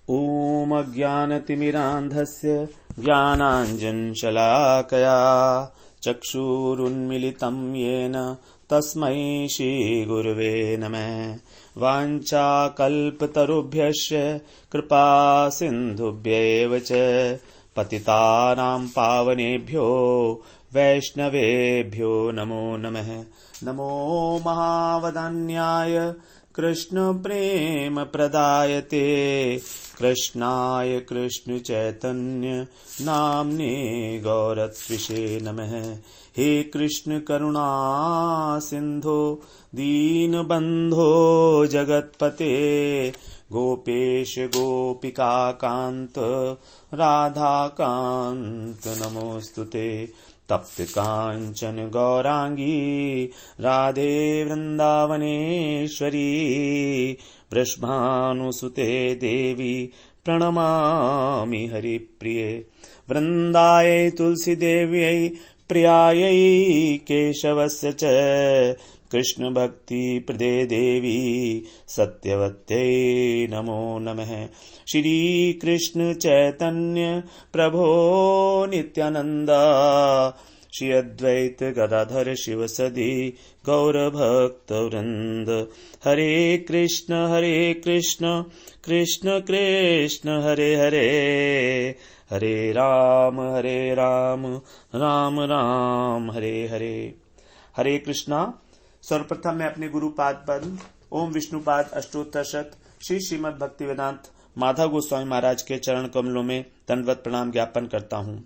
ॐ अज्ञानतिमिरान्धस्य ज्ञानाञ्जनशलाकया चक्षुरुन्मिलितं येन तस्मै श्रीगुरुवे नमः। वाञ्छाकल्पतरुभ्यश्च कृपासिन्धुभ्यैव च पतितानां पावनेभ्यो वैष्णवेभ्यो नमो नमः। नमो महावदान्याय कृष्णप्रेमप्रदायते कृष्णाय कृष्णचैतन्य नाम्ने गौरत्विषे नमः। हे कृष्ण करुणा सिन्धो दीनबन्धो जगत्पते गोपेश गोपिकाकान्त राधाकान्त नमोस्तुते। तप्त कांचन गौरांगी राधे वृंदावनेश्वरी वृषभानुसुते देवी प्रणमामि हरिप्रिये। वृंदायै तुलसी देव्यै प्रियायै केशवस्य च कृष्ण भक्ति प्रदे देवी सत्यवत्यै नमो नमः। श्री कृष्ण चैतन्य प्रभो नित्यानंद श्री अद्वैत गदाधर शिवसदि गौर भक्त वृंद। हरे कृष्ण कृष्ण कृष्ण हरे हरे हरे राम राम राम हरे हरे। हरे कृष्णा। सर्वप्रथम मैं अपने गुरुपाद पद्म ओम विष्णुपाद अष्टोत्तर शत श्री श्रीमद् भक्ति वेदांत माधव गोस्वामी महाराज के चरण कमलों में दंडवत प्रणाम ज्ञापन करता हूं।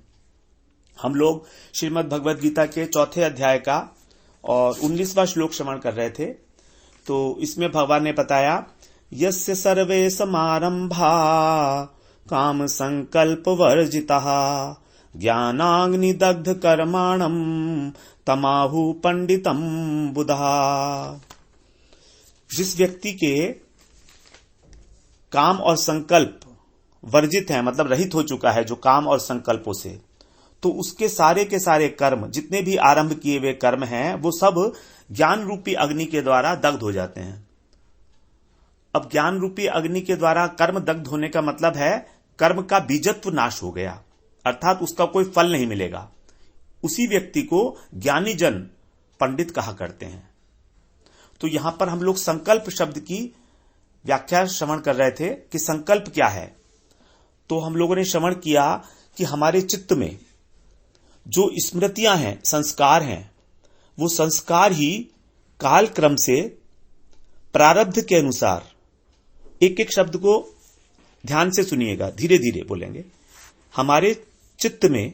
हम लोग श्रीमद् भगवद गीता के चौथे अध्याय का और 19वां श्लोक श्रवण कर रहे थे। तो इसमें भगवान ने बताया यस्य सर्वे समारंभा काम संकल्प वर्जिता ज्ञानाग्निदग्ध कर्माणम तमाहु पंडितम बुधा। जिस व्यक्ति के काम और संकल्प वर्जित है, मतलब रहित हो चुका है जो काम और संकल्पों से, तो उसके सारे के सारे कर्म, जितने भी आरंभ किए हुए कर्म हैं, वो सब ज्ञान रूपी अग्नि के द्वारा दग्ध हो जाते हैं। अब ज्ञान रूपी अग्नि के द्वारा कर्म दग्ध होने का मतलब है कर्म का बीजत्व नाश हो गया, अर्थात उसका कोई फल नहीं मिलेगा। उसी व्यक्ति को ज्ञानी जन पंडित कहा करते हैं। तो यहां पर हम लोग संकल्प शब्द की व्याख्या श्रवण कर रहे थे कि संकल्प क्या है। तो हम लोगों ने श्रवण किया कि हमारे चित्त में जो स्मृतियां हैं, संस्कार हैं, वो संस्कार ही काल क्रम से प्रारब्ध के अनुसार, एक एक शब्द को ध्यान से सुनिएगा, धीरे धीरे बोलेंगे। हमारे चित्त में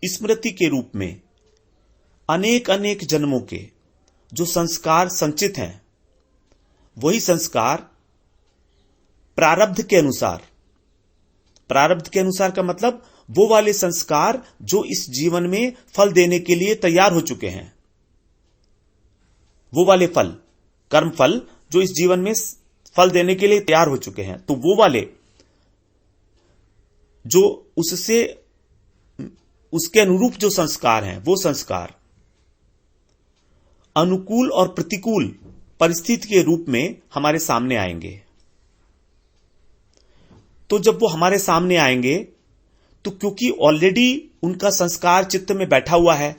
स्मृति के रूप में अनेक अनेक जन्मों के जो संस्कार संचित हैं, वही संस्कार प्रारब्ध के अनुसार, प्रारब्ध के अनुसार का मतलब वो वाले संस्कार जो इस जीवन में फल देने के लिए तैयार हो चुके हैं, वो वाले फल, कर्म फल जो इस जीवन में फल देने के लिए तैयार हो चुके हैं, तो वो वाले जो उससे उसके अनुरूप जो संस्कार हैं, वो संस्कार अनुकूल और प्रतिकूल परिस्थिति के रूप में हमारे सामने आएंगे। तो जब वो हमारे सामने आएंगे, तो क्योंकि ऑलरेडी उनका संस्कार चित्त में बैठा हुआ है,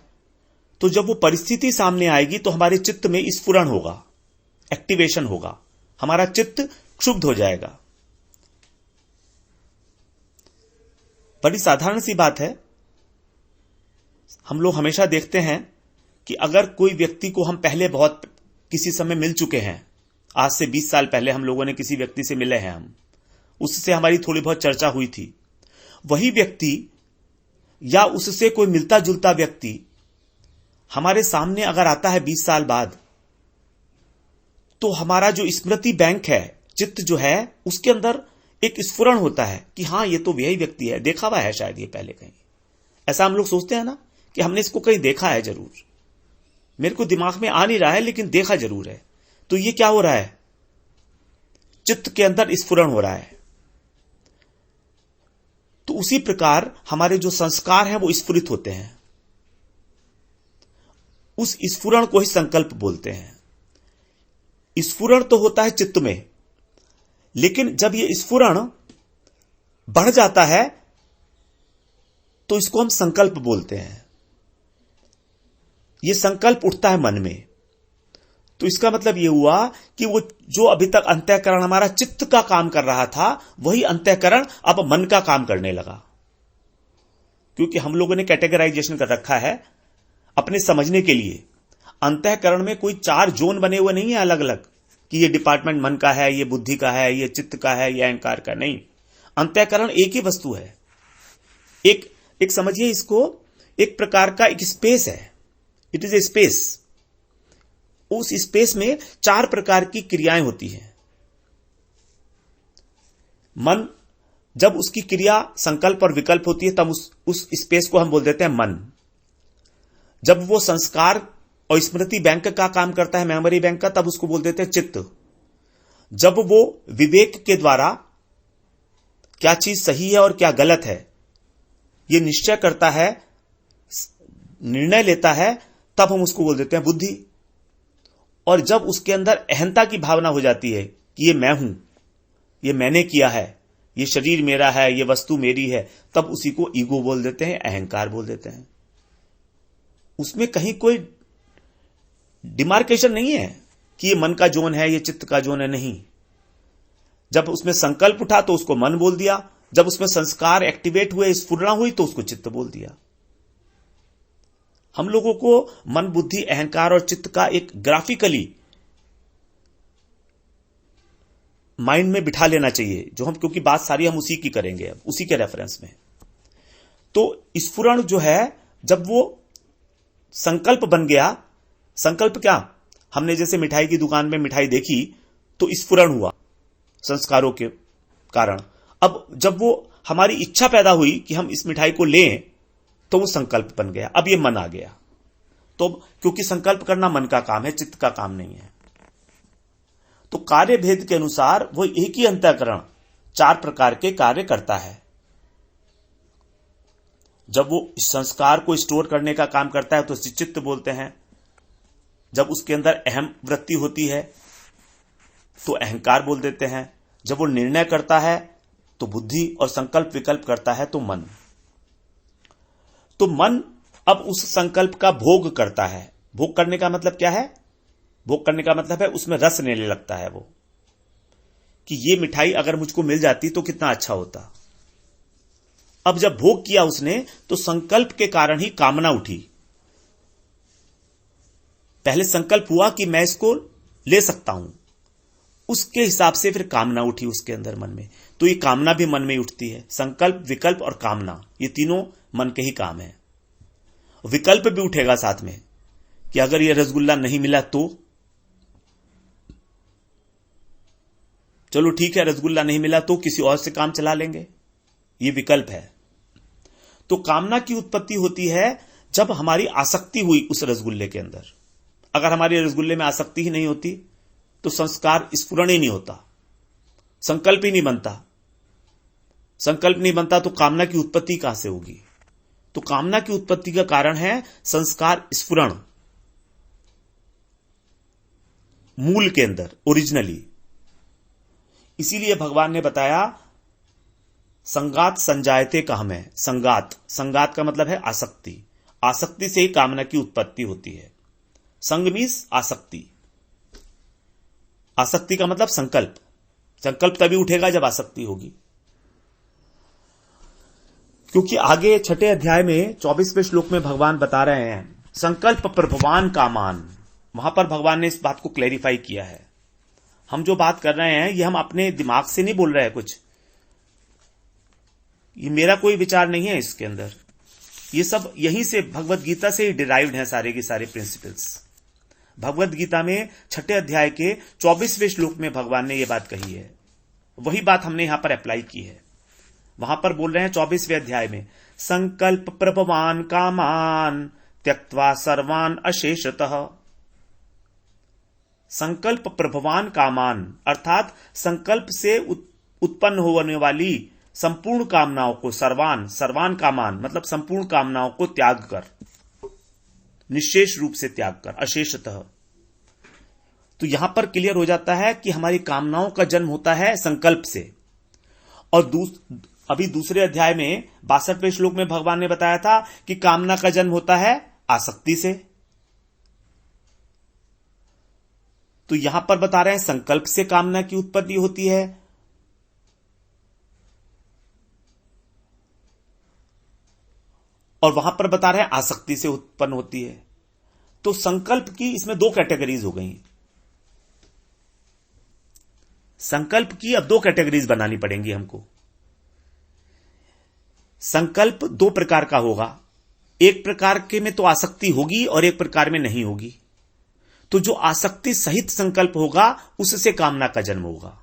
तो जब वो परिस्थिति सामने आएगी तो हमारे चित्त में स्फुरण होगा, एक्टिवेशन होगा, हमारा चित्त क्षुब्ध हो जाएगा। बड़ी साधारण सी बात है। हम लोग हमेशा देखते हैं कि अगर कोई व्यक्ति को हम पहले बहुत किसी समय मिल चुके हैं, आज से 20 साल पहले हम लोगों ने किसी व्यक्ति से मिले हैं, हम उससे हमारी थोड़ी बहुत चर्चा हुई थी, वही व्यक्ति या उससे कोई मिलता जुलता व्यक्ति हमारे सामने अगर आता है 20 साल बाद, तो हमारा जो स्मृति बैंक है, चित्त जो है, उसके अंदर एक स्फुरण होता है कि हाँ, ये तो वही व्यक्ति है, देखा हुआ है शायद ये पहले कहीं। ऐसा हम लोग सोचते हैं ना कि हमने इसको कहीं देखा है जरूर, मेरे को दिमाग में आ नहीं रहा है लेकिन देखा जरूर है। तो ये क्या हो रहा है, चित्त के अंदर स्फुरण हो रहा है। तो उसी प्रकार हमारे जो संस्कार हैं वो स्फुरित होते हैं, उस स्फुरण को ही संकल्प बोलते हैं। स्फुरण तो होता है चित्त में, लेकिन जब ये स्फुरण बढ़ जाता है तो इसको हम संकल्प बोलते हैं। ये संकल्प उठता है मन में, तो इसका मतलब यह हुआ कि वो जो अभी तक अंतःकरण हमारा चित्त का काम कर रहा था, वही अंतःकरण अब मन का काम करने लगा। क्योंकि हम लोगों ने कैटेगराइजेशन कर रखा है अपने समझने के लिए। अंतःकरण में कोई 4 जोन बने हुए नहीं है अलग अलग, कि ये डिपार्टमेंट मन का है, ये बुद्धि का है, ये चित्त का है, ये अहंकार का। नहीं, अंतःकरण एक ही वस्तु है। एक समझिए इसको, एक प्रकार का एक स्पेस है। It is a space. उस स्पेस में 4 प्रकार की क्रियाएं होती हैं। मन, जब उसकी क्रिया संकल्प और विकल्प होती है, तब उस स्पेस को हम बोल देते हैं मन। जब वो संस्कार और स्मृति बैंक का काम करता है, मेमोरी बैंक का, तब उसको बोल देते हैं चित्त। जब वो विवेक के द्वारा क्या चीज सही है और क्या गलत है ये निश्चय करता है, निर्णय लेता है, तब हम उसको बोल देते हैं बुद्धि। और जब उसके अंदर अहंता की भावना हो जाती है कि ये मैं हूं, ये मैंने किया है, ये शरीर मेरा है, ये वस्तु मेरी है, तब उसी को ईगो बोल देते हैं, अहंकार बोल देते हैं। उसमें कहीं कोई डिमार्केशन नहीं है कि ये मन का जोन है, ये चित्त का जोन है। नहीं, जब उसमें संकल्प उठा तो उसको मन बोल दिया, जब उसमें संस्कार एक्टिवेट हुए, स्फुरना हुई, तो उसको चित्त बोल दिया। हम लोगों को मन, बुद्धि, अहंकार और चित्त का एक ग्राफिकली माइंड में बिठा लेना चाहिए, जो हम, क्योंकि बात सारी हम उसी की करेंगे अब, उसी के रेफरेंस में। तो स्फुरण जो है, जब वो संकल्प बन गया, संकल्प क्या, हमने जैसे मिठाई की दुकान में मिठाई देखी तो स्फुरण हुआ संस्कारों के कारण। अब जब वो हमारी इच्छा पैदा हुई कि हम इस मिठाई को लें, तो वो संकल्प बन गया, अब ये मन आ गया। तो क्योंकि संकल्प करना मन का काम है, चित्त का काम नहीं है। तो कार्य भेद के अनुसार वो एक ही अंतःकरण 4 प्रकार के कार्य करता है। जब वो संस्कार को स्टोर करने का काम करता है तो चित्त बोलते हैं। जब उसके अंदर अहम वृत्ति होती है तो अहंकार बोल देते हैं। जब वो निर्णय करता है तो बुद्धि, और संकल्प विकल्प करता है तो मन। तो मन अब उस संकल्प का भोग करता है। भोग करने का मतलब क्या है? भोग करने का मतलब है उसमें रस लेने लगता है वो, कि ये मिठाई अगर मुझको मिल जाती तो कितना अच्छा होता। अब जब भोग किया उसने, तो संकल्प के कारण ही कामना उठी। पहले संकल्प हुआ कि मैं इसको ले सकता हूं, उसके हिसाब से फिर कामना उठी उसके अंदर मन में। तो ये कामना भी मन में उठती है। संकल्प, विकल्प और कामना, ये तीनों मन के ही काम है। विकल्प भी उठेगा साथ में कि अगर ये रसगुल्ला नहीं मिला तो चलो ठीक है, रसगुल्ला नहीं मिला तो किसी और से काम चला लेंगे, ये विकल्प है। तो कामना की उत्पत्ति होती है जब हमारी आसक्ति हुई उस रसगुल्ले के अंदर। अगर हमारी रसगुल्ले में आसक्ति ही नहीं होती तो संस्कार स्फुरण ही नहीं होता, संकल्प ही नहीं बनता। संकल्प नहीं बनता तो कामना की उत्पत्ति कहां से होगी? तो कामना की उत्पत्ति का कारण है संस्कार स्फुरण, मूल के अंदर, ओरिजिनली। इसीलिए भगवान ने बताया संगात संजायते कहा में। संगात, संगात का मतलब है आसक्ति। आसक्ति से ही कामना की उत्पत्ति होती है। संग मीन्स आसक्ति। आसक्ति का मतलब संकल्प। संकल्प तभी उठेगा जब आसक्ति होगी। क्योंकि आगे 6ठे अध्याय में 24वें श्लोक में भगवान बता रहे हैं संकल्प प्रभवान कामान। वहां पर भगवान ने इस बात को क्लैरिफाई किया है। हम जो बात कर रहे हैं ये हम अपने दिमाग से नहीं बोल रहे हैं कुछ, ये मेरा कोई विचार नहीं है इसके अंदर। ये सब यहीं से भगवत गीता से ही डिराइव्ड हैं सारे के सारे प्रिंसिपल्स। भगवत गीता में 6ठे अध्याय के 24वें श्लोक में भगवान ने यह बात कही है। वही बात हमने यहां पर अप्लाई की है। वहां पर बोल रहे हैं 24वें अध्याय में संकल्प प्रभवान कामान त्यक्त्वा सर्वान अशेषतः। संकल्प प्रभवान कामान अर्थात संकल्प से उत्पन्न होने वाली संपूर्ण कामनाओं को, सर्वान, सर्वान कामान मतलब संपूर्ण कामनाओं को त्याग कर, निशेष रूप से त्याग कर, अशेषतः। तो यहां पर क्लियर हो जाता है कि हमारी कामनाओं का जन्म होता है संकल्प से, और अभी दूसरे अध्याय में 62वें श्लोक में भगवान ने बताया था कि कामना का जन्म होता है आसक्ति से। तो यहां पर बता रहे हैं संकल्प से कामना की उत्पत्ति होती है। और वहां पर बता रहे हैं आसक्ति से उत्पन्न होती है। तो संकल्प की इसमें दो कैटेगरीज हो गई। संकल्प की अब दो कैटेगरीज बनानी पड़ेंगी हमको। संकल्प दो प्रकार का होगा, एक प्रकार के में तो आसक्ति होगी और एक प्रकार में नहीं होगी। तो जो आसक्ति सहित संकल्प होगा उससे कामना का जन्म होगा।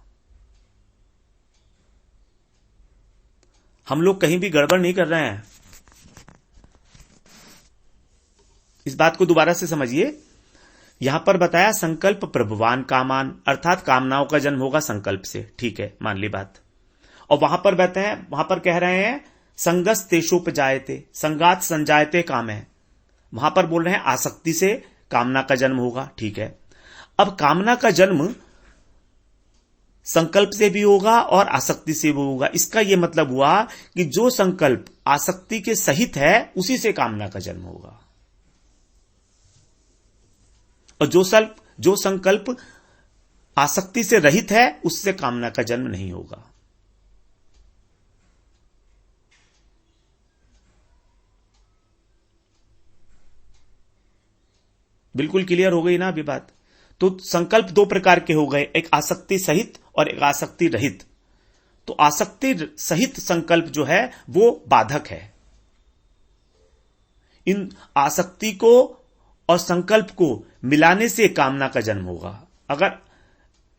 हम लोग कहीं भी गड़बड़ नहीं कर रहे हैं, इस बात को दोबारा से समझिए। यहां पर बताया संकल्प प्रभुवान कामान, अर्थात कामनाओं का जन्म होगा संकल्प से, ठीक है, मान ली बात। और वहां पर कह रहे हैं संगस तेषोपजायते, संगात संजायते काम है। वहां पर बोल रहे हैं आसक्ति से कामना का जन्म होगा, ठीक है। अब कामना का जन्म संकल्प से भी होगा और आसक्ति से भी होगा। इसका यह मतलब हुआ कि जो संकल्प आसक्ति के सहित है उसी से कामना का जन्म होगा, और जो संकल्प आसक्ति से रहित है उससे कामना का जन्म नहीं होगा। बिल्कुल क्लियर हो गई ना अभी बात। तो संकल्प दो प्रकार के हो गए, एक आसक्ति सहित और एक आसक्ति रहित। तो आसक्ति सहित संकल्प जो है वो बाधक है। इन आसक्ति को और संकल्प को मिलाने से कामना का जन्म होगा। अगर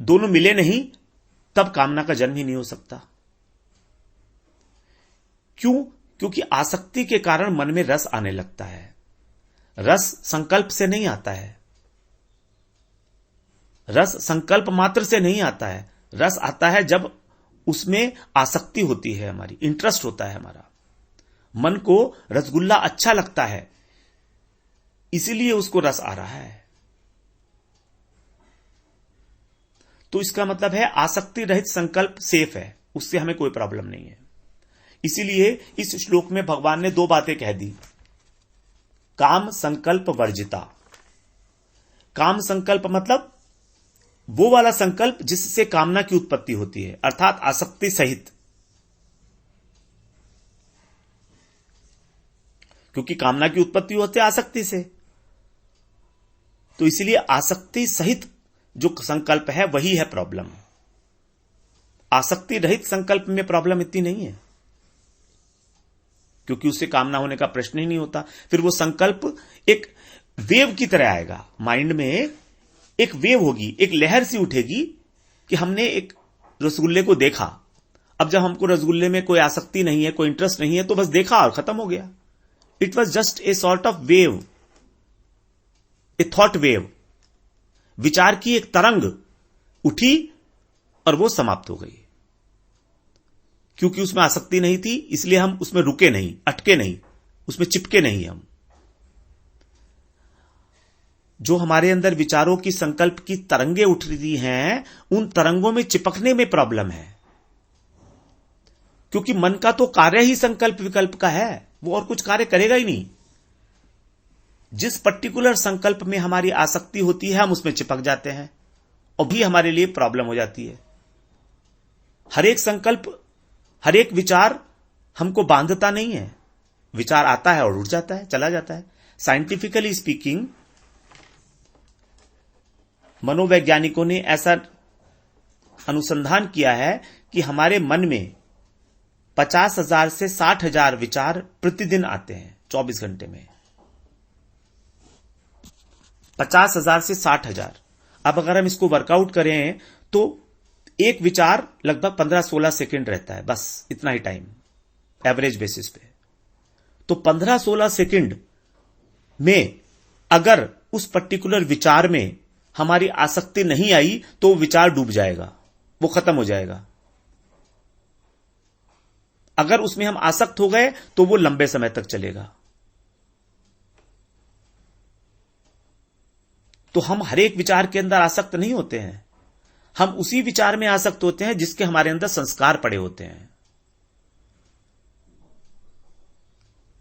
दोनों मिले नहीं तब कामना का जन्म ही नहीं हो सकता। क्यों? क्योंकि आसक्ति के कारण मन में रस आने लगता है। रस संकल्प से नहीं आता है, रस संकल्प मात्र से नहीं आता है। रस आता है जब उसमें आसक्ति होती है, हमारी इंटरेस्ट होता है, हमारा मन को रसगुल्ला अच्छा लगता है, इसीलिए उसको रस आ रहा है। तो इसका मतलब है आसक्ति रहित संकल्प सेफ है, उससे हमें कोई प्रॉब्लम नहीं है। इसीलिए इस श्लोक में भगवान ने दो बातें कह दी, काम संकल्प वर्जिता। काम संकल्प मतलब वो वाला संकल्प जिससे कामना की उत्पत्ति होती है, अर्थात आसक्ति सहित। क्योंकि कामना की उत्पत्ति होती है आसक्ति से, तो इसीलिए आसक्ति सहित जो संकल्प है वही है प्रॉब्लम। आसक्ति रहित संकल्प में प्रॉब्लम इतनी नहीं है, क्योंकि उससे कामना होने का प्रश्न ही नहीं होता। फिर वो संकल्प एक वेव की तरह आएगा, माइंड में एक वेव होगी, एक लहर सी उठेगी कि हमने एक रसगुल्ले को देखा। अब जब हमको रसगुल्ले में कोई आसक्ति नहीं है, कोई इंटरेस्ट नहीं है, तो बस देखा और खत्म हो गया। It was just a sort of wave, A thought wave. विचार की एक तरंग उठी और वो समाप्त हो गई। क्योंकि उसमें आसक्ति नहीं थी, इसलिए हम उसमें रुके नहीं, अटके नहीं, उसमें चिपके नहीं। हम जो हमारे अंदर विचारों की संकल्प की तरंगे उठ रही हैं, उन तरंगों में चिपकने में प्रॉब्लम है। क्योंकि मन का तो कार्य ही संकल्प विकल्प का है, वो और कुछ कार्य करेगा ही नहीं। जिस पर्टिकुलर संकल्प में हमारी आसक्ति होती है हम उसमें चिपक जाते हैं और भी हमारे लिए प्रॉब्लम हो जाती है। हर एक संकल्प, हर एक विचार हमको बांधता नहीं है। विचार आता है और उड़ जाता है, चला जाता है। साइंटिफिकली स्पीकिंग मनोवैज्ञानिकों ने ऐसा अनुसंधान किया है कि हमारे मन में 50,000 से 60,000 विचार प्रतिदिन आते हैं 24 घंटे में। 50,000 से 60,000। अब अगर हम इसको वर्कआउट करें तो एक विचार लगभग 15-16 सेकंड रहता है, बस इतना ही टाइम एवरेज बेसिस पे। तो 15-16 सेकंड में अगर उस पर्टिकुलर विचार में हमारी आसक्ति नहीं आई तो वो विचार डूब जाएगा, वो खत्म हो जाएगा। अगर उसमें हम आसक्त हो गए तो वो लंबे समय तक चलेगा। तो हम हर एक विचार के अंदर आसक्त नहीं होते हैं, हम उसी विचार में आसक्त होते हैं जिसके हमारे अंदर संस्कार पड़े होते हैं।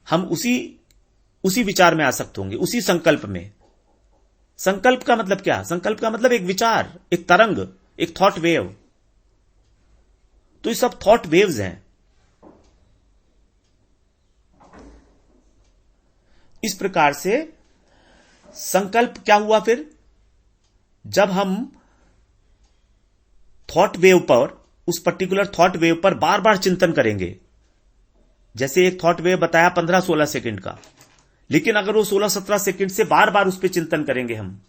हम उसी विचार में आसक्त होंगे, उसी संकल्प में। संकल्प का मतलब क्या? संकल्प का मतलब एक विचार, एक तरंग, एक थॉट वेव। तो ये सब थॉट वेव्स हैं। इस प्रकार से संकल्प क्या हुआ फिर? जब हम थॉट वेव पर, उस पर्टिकुलर थॉट वेव पर बार बार चिंतन करेंगे। जैसे एक थॉट वेव बताया 15-16 सेकंड का, लेकिन अगर वो 16-17 सेकंड से बार बार उस पर चिंतन करेंगे, हम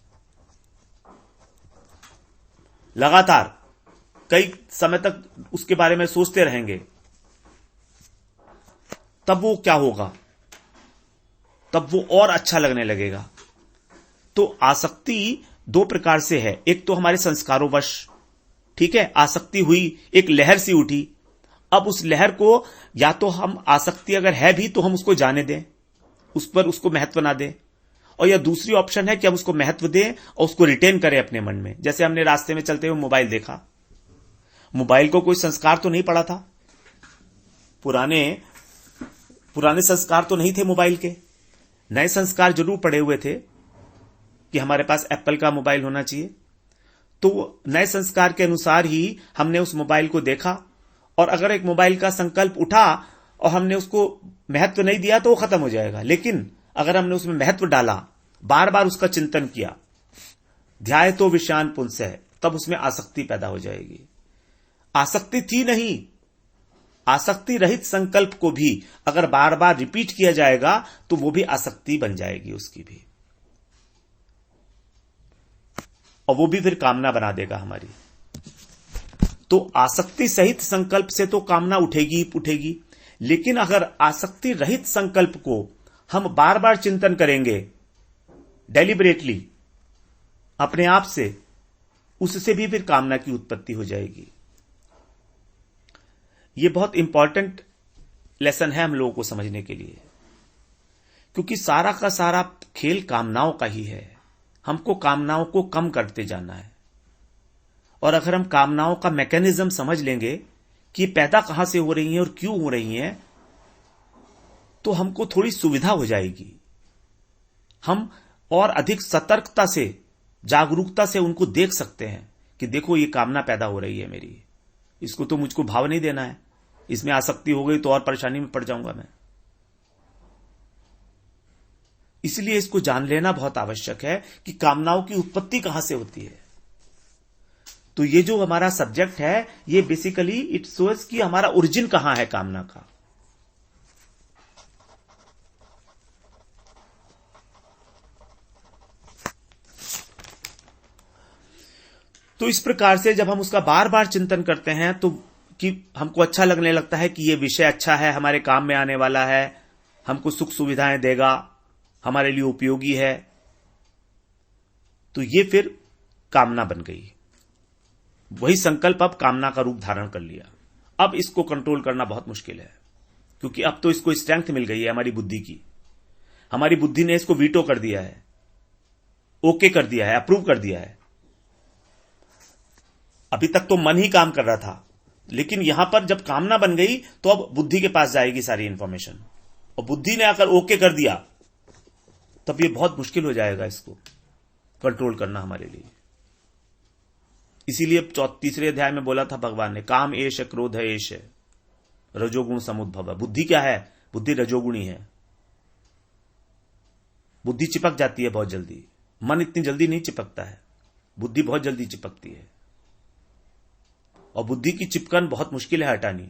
लगातार कई समय तक उसके बारे में सोचते रहेंगे, तब वो क्या होगा? तब वो और अच्छा लगने लगेगा। तो आसक्ति दो प्रकार से है। एक तो हमारे संस्कारों वश, ठीक है, आसक्ति हुई, एक लहर सी उठी। अब उस लहर को या तो हम, आसक्ति अगर है भी तो हम उसको जाने दें, उस पर उसको महत्व ना दें, और या दूसरी ऑप्शन है कि हम उसको महत्व दें और उसको रिटेन करें अपने मन में। जैसे हमने रास्ते में चलते हुए मोबाइल देखा, मोबाइल को कोई संस्कार तो नहीं पड़ा था, पुराने संस्कार तो नहीं थे मोबाइल के, नए संस्कार जरूर पड़े हुए थे कि हमारे पास एप्पल का मोबाइल होना चाहिए। तो नए संस्कार के अनुसार ही हमने उस मोबाइल को देखा, और अगर एक मोबाइल का संकल्प उठा और हमने उसको महत्व नहीं दिया तो वो खत्म हो जाएगा। लेकिन अगर हमने उसमें महत्व डाला, बार बार उसका चिंतन किया, ध्याय तो विषयान पुंसः, तब उसमें आसक्ति पैदा हो जाएगी। आसक्ति थी नहीं, आसक्ति रहित संकल्प को भी अगर बार बार रिपीट किया जाएगा तो वो भी आसक्ति बन जाएगी उसकी भी, और वो भी फिर कामना बना देगा हमारी। तो आसक्ति सहित संकल्प से तो कामना उठेगी। लेकिन अगर आसक्ति रहित संकल्प को हम बार बार चिंतन करेंगे डेलिबरेटली अपने आप से, उससे भी फिर कामना की उत्पत्ति हो जाएगी। यह बहुत इंपॉर्टेंट लेसन है हम लोगों को समझने के लिए, क्योंकि सारा का सारा खेल कामनाओं का ही है। हमको कामनाओं को कम करते जाना है, और अगर हम कामनाओं का मैकेनिज्म समझ लेंगे कि पैदा कहां से हो रही हैं और क्यों हो रही हैं, तो हमको थोड़ी सुविधा हो जाएगी। हम और अधिक सतर्कता से, जागरूकता से उनको देख सकते हैं कि देखो ये कामना पैदा हो रही है मेरी, इसको तो मुझको भाव नहीं देना है, इसमें आसक्ति हो गई तो और परेशानी में पड़ जाऊंगा मैं। इसलिए इसको जान लेना बहुत आवश्यक है कि कामनाओं की उत्पत्ति कहां से होती है। तो ये जो हमारा सब्जेक्ट है, ये बेसिकली इट शोज कि हमारा ओरिजिन कहां है कामना का। तो इस प्रकार से जब हम उसका बार बार चिंतन करते हैं तो कि हमको अच्छा लगने लगता है कि ये विषय अच्छा है, हमारे काम में आने वाला है, हमको सुख सुविधाएं देगा, हमारे लिए उपयोगी है, तो ये फिर कामना बन गई। वही संकल्प अब कामना का रूप धारण कर लिया। अब इसको कंट्रोल करना बहुत मुश्किल है, क्योंकि अब तो इसको स्ट्रेंथ मिल गई है हमारी बुद्धि की। हमारी बुद्धि ने इसको वीटो कर दिया है, ओके कर दिया है, अप्रूव कर दिया है। अभी तक तो मन ही काम कर रहा था, लेकिन यहां पर जब कामना बन गई तो अब बुद्धि के पास जाएगी सारी इंफॉर्मेशन, और बुद्धि ने अगर ओके कर दिया तब ये बहुत मुश्किल हो जाएगा इसको कंट्रोल करना हमारे लिए। इसीलिए तीसरे अध्याय में बोला था भगवान ने, काम एष क्रोध एष रजोगुण समुद्भव। बुद्धि क्या है? बुद्धि रजोगुणी है। बुद्धि चिपक जाती है बहुत जल्दी, मन इतनी जल्दी नहीं चिपकता है, बुद्धि बहुत जल्दी चिपकती है, और बुद्धि की चिपकन बहुत मुश्किल है हटानी।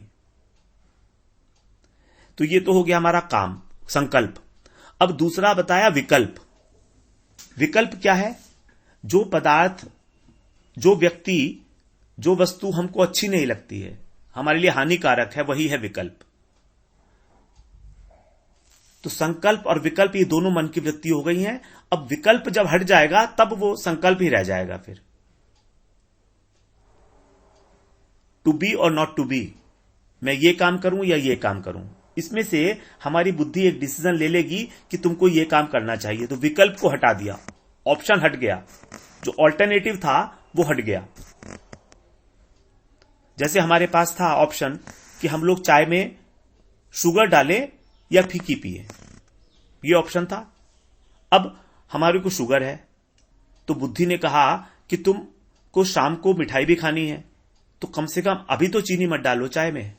तो ये तो हो गया हमारा काम, संकल्प। अब दूसरा बताया विकल्प। विकल्प क्या है? जो पदार्थ, जो व्यक्ति, जो वस्तु हमको अच्छी नहीं लगती है, हमारे लिए हानिकारक है, वही है विकल्प। तो संकल्प और विकल्प ये दोनों मन की वृत्ति हो गई हैं। अब विकल्प जब हट जाएगा तब वो संकल्प ही रह जाएगा फिर। टू बी और नॉट टू बी, मैं ये काम करूं या ये काम करूं, इसमें से हमारी बुद्धि एक डिसीजन ले लेगी कि तुमको ये काम करना चाहिए। तो विकल्प को हटा दिया, ऑप्शन हट गया, जो ऑल्टरनेटिव था वो हट गया। जैसे हमारे पास था ऑप्शन कि हम लोग चाय में शुगर डालें या फीकी पिए, ये ऑप्शन था। अब हमारे को शुगर है, तो बुद्धि ने कहा कि तुमको शाम को मिठाई भी खानी है, तो कम से कम अभी तो चीनी मत डालो चाय में।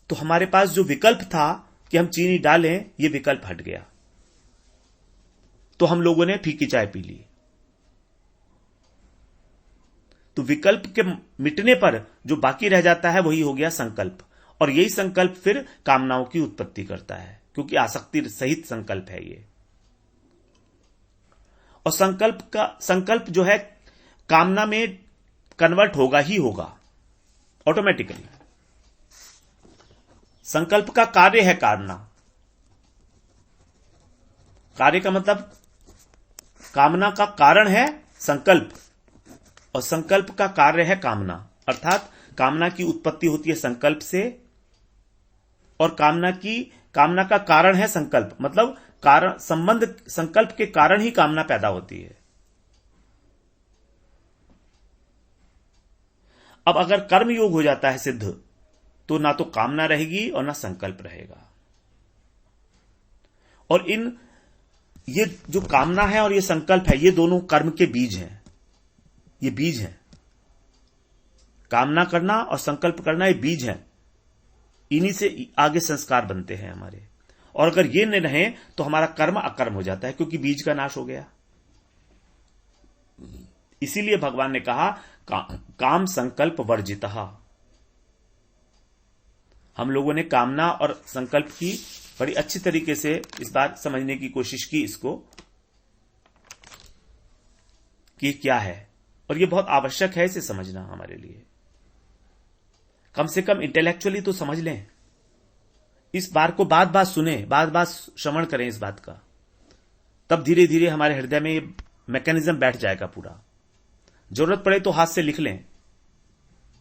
तो हमारे पास जो विकल्प था कि हम चीनी डालें, ये विकल्प हट गया, तो हम लोगों ने फीकी चाय पी ली। तो विकल्प के मिटने पर जो बाकी रह जाता है वही हो गया संकल्प, और यही संकल्प फिर कामनाओं की उत्पत्ति करता है, क्योंकि आसक्ति सहित संकल्प है ये। और संकल्प जो है कामना में कन्वर्ट होगा ही होगा ऑटोमेटिकली। संकल्प का कार्य है कामना। कार्य का मतलब कामना का कारण है संकल्प, और संकल्प का कार्य है कामना। अर्थात कामना की उत्पत्ति होती है संकल्प से, और कामना का कारण है संकल्प, मतलब कारण संबंध, संकल्प के कारण ही कामना पैदा होती है। अब अगर कर्म योग हो जाता है सिद्ध, तो ना तो कामना रहेगी और ना संकल्प रहेगा। और ये जो कामना है और ये संकल्प है, ये दोनों कर्म के बीज हैं। ये बीज हैं, कामना करना और संकल्प करना, ये बीज हैं। इन्हीं से आगे संस्कार बनते हैं हमारे। और अगर ये न रहे तो हमारा कर्म अकर्म हो जाता है, क्योंकि बीज का नाश हो गया। इसीलिए भगवान ने कहा काम संकल्प वर्जितः। हम लोगों ने कामना और संकल्प की बड़ी अच्छी तरीके से इस बात समझने की कोशिश की इसको, कि क्या है, और ये बहुत आवश्यक है इसे समझना हमारे लिए। कम से कम इंटेलेक्चुअली तो समझ लें, इस बात को बात बात सुने, बात बात श्रवण करें इस बात का, तब धीरे धीरे हमारे हृदय में ये मैकेनिज्म बैठ जाएगा पूरा। जरूरत पड़े तो हाथ से लिख लें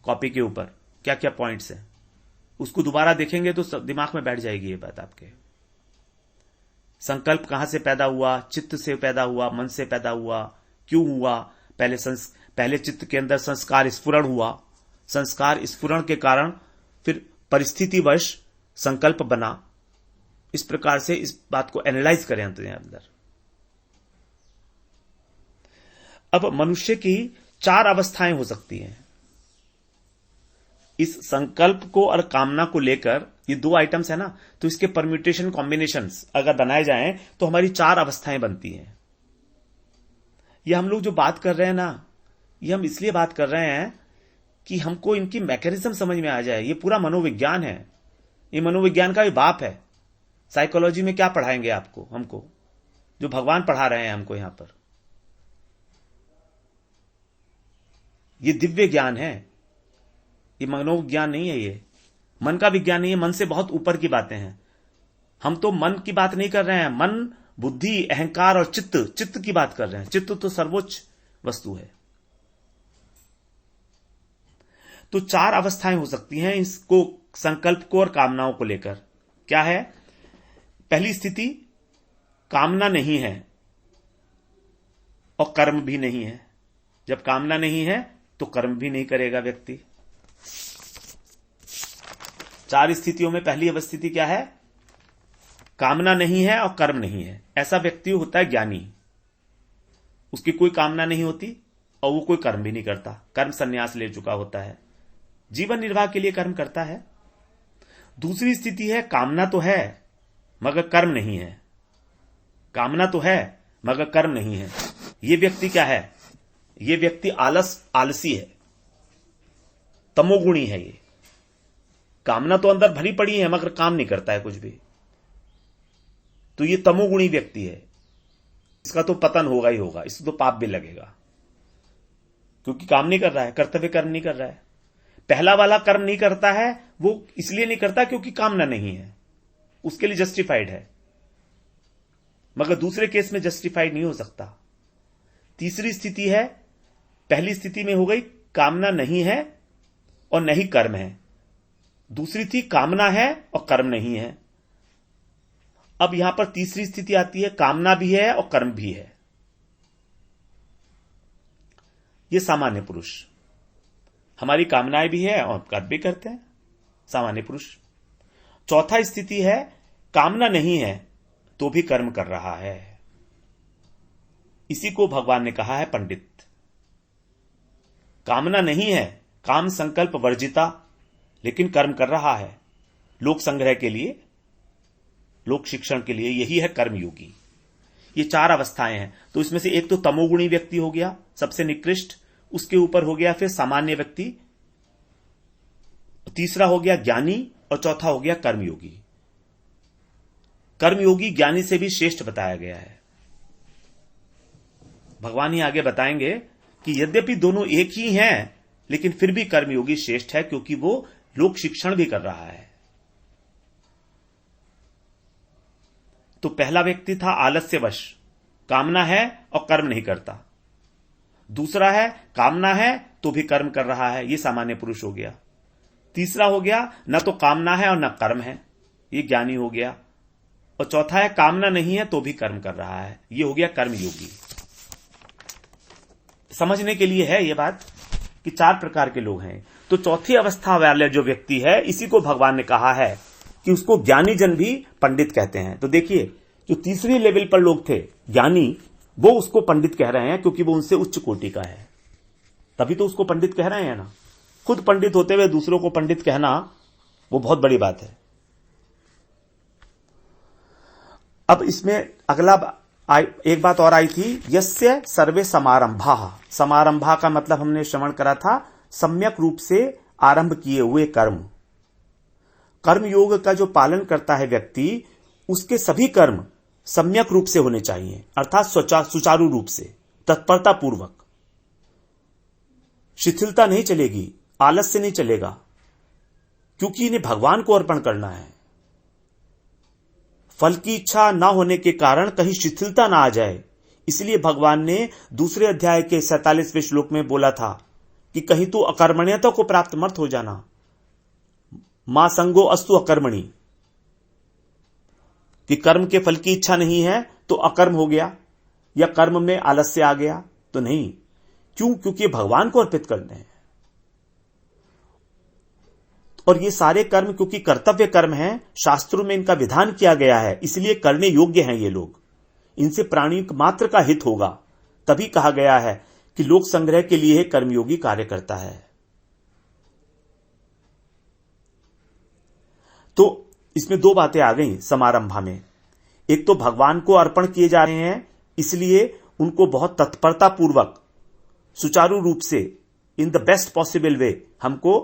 कॉपी के ऊपर क्या क्या पॉइंट्स हैं, उसको दोबारा देखेंगे तो दिमाग में बैठ जाएगी ये बात आपके। संकल्प कहां से पैदा हुआ? चित्त से पैदा हुआ, मन से पैदा हुआ। क्यों हुआ? पहले चित्त के अंदर संस्कार स्फुरण हुआ, संस्कार स्फुरण के कारण फिर परिस्थितिवश संकल्प बना। इस प्रकार से इस बात को एनालाइज करें अंदर। अब मनुष्य की 4 अवस्थाएं हो सकती हैं। इस संकल्प को और कामना को लेकर ये 2 आइटम्स है ना, तो इसके परम्यूटेशन कॉम्बिनेशंस अगर बनाए जाएं तो हमारी 4 अवस्थाएं बनती हैं। ये हम लोग जो बात कर रहे हैं ना, ये हम इसलिए बात कर रहे हैं कि हमको इनकी मैकेनिज्म समझ में आ जाए। ये पूरा मनोविज्ञान है, ये मनोविज्ञान का भी बाप है। साइकोलॉजी में क्या पढ़ाएंगे आपको, हमको जो भगवान पढ़ा रहे हैं हमको यहां पर? ये दिव्य ज्ञान है, ये मनोविज्ञान नहीं है, ये मन का विज्ञान नहीं है। मन से बहुत ऊपर की बातें हैं। हम तो मन की बात नहीं कर रहे हैं, मन, बुद्धि, अहंकार और चित्त की बात कर रहे हैं। चित्त तो सर्वोच्च वस्तु है। तो 4 अवस्थाएं हो सकती हैं इसको, संकल्प को और कामनाओं को लेकर। क्या है? पहली स्थिति, कामना नहीं है और कर्म भी नहीं है। जब कामना नहीं है तो कर्म भी नहीं करेगा व्यक्ति। 4 स्थितियों में पहली अवस्थिति क्या है? कामना नहीं है और कर्म नहीं है। ऐसा व्यक्ति होता है ज्ञानी। उसकी कोई कामना नहीं होती और वो कोई कर्म भी नहीं करता, कर्म संन्यास ले चुका होता है, जीवन निर्वाह के लिए कर्म करता है। दूसरी स्थिति है, कामना तो है मगर कर्म नहीं है। कामना तो है मगर कर्म नहीं है। ये व्यक्ति क्या है? ये व्यक्ति आलसी है, तमोगुणी है। ये कामना तो अंदर भरी पड़ी है मगर काम नहीं करता है कुछ भी, तो ये तमोगुणी व्यक्ति है। इसका तो पतन होगा ही होगा, इसको तो पाप भी लगेगा, क्योंकि काम नहीं कर रहा है, कर्तव्य कर्म नहीं कर रहा है। पहला वाला कर्म नहीं करता है, वो इसलिए नहीं करता क्योंकि कामना नहीं है, उसके लिए जस्टिफाइड है, मगर दूसरे केस में जस्टिफाइड नहीं हो सकता। तीसरी स्थिति है, पहली स्थिति में हो गई कामना नहीं है और नहीं कर्म है। दूसरी थी कामना है और कर्म नहीं है। अब यहां पर तीसरी स्थिति आती है, कामना भी है और कर्म भी है। ये सामान्य पुरुष, हमारी कामनाएं भी है और कर्म भी करते हैं, सामान्य पुरुष। चौथा स्थिति है कामना नहीं है तो भी कर्म कर रहा है। इसी को भगवान ने कहा है पंडित। कामना नहीं है, काम संकल्प वर्जिता, लेकिन कर्म कर रहा है लोक संग्रह के लिए, लोक शिक्षण के लिए। यही है कर्मयोगी। ये चार अवस्थाएं हैं। तो इसमें से एक तो तमोगुणी व्यक्ति हो गया सबसे निकृष्ट, उसके ऊपर हो गया फिर सामान्य व्यक्ति, तीसरा हो गया ज्ञानी और चौथा हो गया कर्मयोगी। कर्मयोगी ज्ञानी से भी श्रेष्ठ बताया गया है। भगवान ही आगे बताएंगे कि यद्यपि दोनों एक ही हैं, लेकिन फिर भी कर्मयोगी श्रेष्ठ है क्योंकि वो लोक शिक्षण भी कर रहा है। तो पहला व्यक्ति था आलस्यवश, कामना है और कर्म नहीं करता। दूसरा है कामना है तो भी कर्म कर रहा है, ये सामान्य पुरुष हो गया। तीसरा हो गया न तो कामना है और न कर्म है, ये ज्ञानी हो गया। और चौथा है कामना नहीं है तो भी कर्म कर रहा है, ये हो गया कर्मयोगी। समझने के लिए है ये बात कि चार प्रकार के लोग हैं। तो चौथी अवस्था वाले जो व्यक्ति है, इसी को भगवान ने कहा है कि उसको ज्ञानी जन भी पंडित कहते हैं। तो देखिए, जो तीसरी लेवल पर लोग थे ज्ञानी, वो उसको पंडित कह रहे हैं क्योंकि वो उनसे उच्च कोटि का है, तभी तो उसको पंडित कह रहे हैं ना। खुद पंडित होते हुए दूसरों को पंडित कहना वो बहुत बड़ी बात है। अब इसमें अगला एक बात और आई थी, यस्य सर्वे समारंभा। समारंभा का मतलब हमने श्रवण करा था सम्यक रूप से आरंभ किए हुए कर्म। कर्मयोग का जो पालन करता है व्यक्ति, उसके सभी कर्म सम्यक रूप से होने चाहिए, अर्थात सुचारू रूप से, तत्परता पूर्वक। शिथिलता नहीं चलेगी, आलस्य नहीं चलेगा, क्योंकि इन्हें भगवान को अर्पण करना है। फल की इच्छा ना होने के कारण कहीं शिथिलता ना आ जाए, इसलिए भगवान ने दूसरे अध्याय के 47वें श्लोक में बोला था कि कहीं तो अकर्मण्यता को प्राप्त मत हो जाना। मां संगो अस्तु अकर्मणि, कि कर्म के फल की इच्छा नहीं है तो अकर्म हो गया या कर्म में आलस्य आ गया, तो नहीं। क्यों? क्योंकि भगवान को अर्पित करने हैं। और ये सारे कर्म क्योंकि कर्तव्य कर्म हैं, शास्त्रों में इनका विधान किया गया है, इसलिए करने योग्य हैं ये लोग। इनसे प्राणी मात्र का हित होगा, तभी कहा गया है कि लोक संग्रह के लिए कर्मयोगी कार्य करता है। तो इसमें दो बातें आ गई समारंभा में। एक तो भगवान को अर्पण किए जा रहे हैं, इसलिए उनको बहुत तत्परता पूर्वक सुचारू रूप से in the best possible way हमको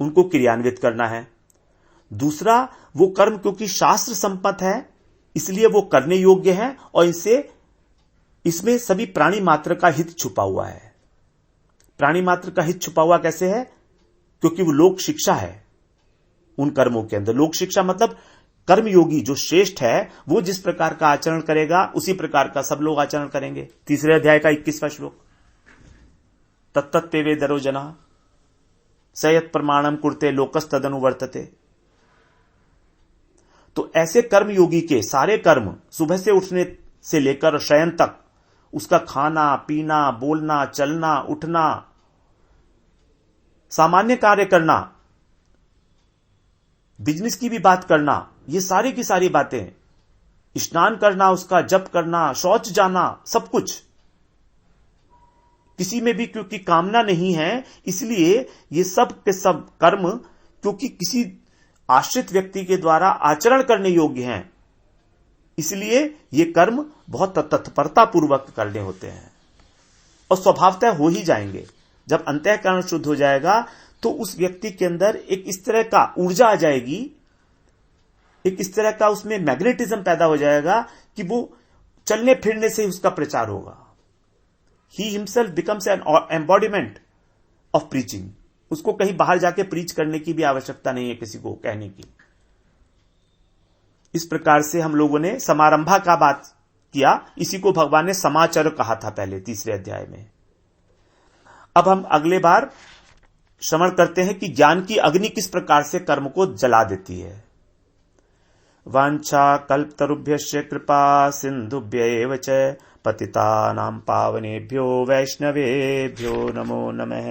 उनको क्रियान्वित करना है। दूसरा, वो कर्म क्योंकि शास्त्र संपत है, इसलिए वो करने योग्य है और इसमें सभी प्राणी मात्र का हित छुपा हुआ है। प्राणी मात्र का हित छुपा हुआ कैसे है? क्योंकि वो लोक शिक्षा है उन कर्मों के अंदर। लोक शिक्षा मतलब कर्मयोगी जो श्रेष्ठ है, वो जिस प्रकार का आचरण करेगा उसी प्रकार का सब लोग आचरण करेंगे। तीसरे अध्याय का 21वां श्लोक, तत्तत्ते वेदरो जना सयत प्रमाणम कुर्ते लोकस्तदनुवर्तते। तो ऐसे कर्मयोगी के सारे कर्म, सुबह से उठने से लेकर शयन तक, उसका खाना पीना, बोलना, चलना, उठना, सामान्य कार्य करना, बिजनेस की भी बात करना, ये सारी की सारी बातें, स्नान करना, उसका जप करना, शौच जाना, सब कुछ, किसी में भी क्योंकि कामना नहीं है, इसलिए ये सब के सब कर्म क्योंकि किसी आश्रित व्यक्ति के द्वारा आचरण करने योग्य हैं, इसलिए ये कर्म बहुत तत्परता पूर्वक करने होते हैं और स्वभावतः हो ही जाएंगे। जब अंतःकरण शुद्ध हो जाएगा तो उस व्यक्ति के अंदर एक इस तरह का ऊर्जा आ जाएगी, एक इस तरह का उसमें मैग्नेटिज्म पैदा हो जाएगा कि वो चलने फिरने से ही उसका प्रचार होगा। He himself becomes an embodiment of preaching. उसको कहीं बाहर जाके प्रीच करने की भी आवश्यकता नहीं है किसी को कहने की। इस प्रकार से हम लोगों ने समारंभा का बात किया, इसी को भगवान ने समाचार कहा था पहले तीसरे अध्याय में। अब हम अगले बार श्रवण करते हैं कि ज्ञान की अग्नि किस प्रकार से कर्म को जला देती है। वांछा कल्पतरुभ्यश्च कृपा सिंधुभ्यैव च पतितानां पावनेभ्यो वैष्णवेभ्यो नमो नमः।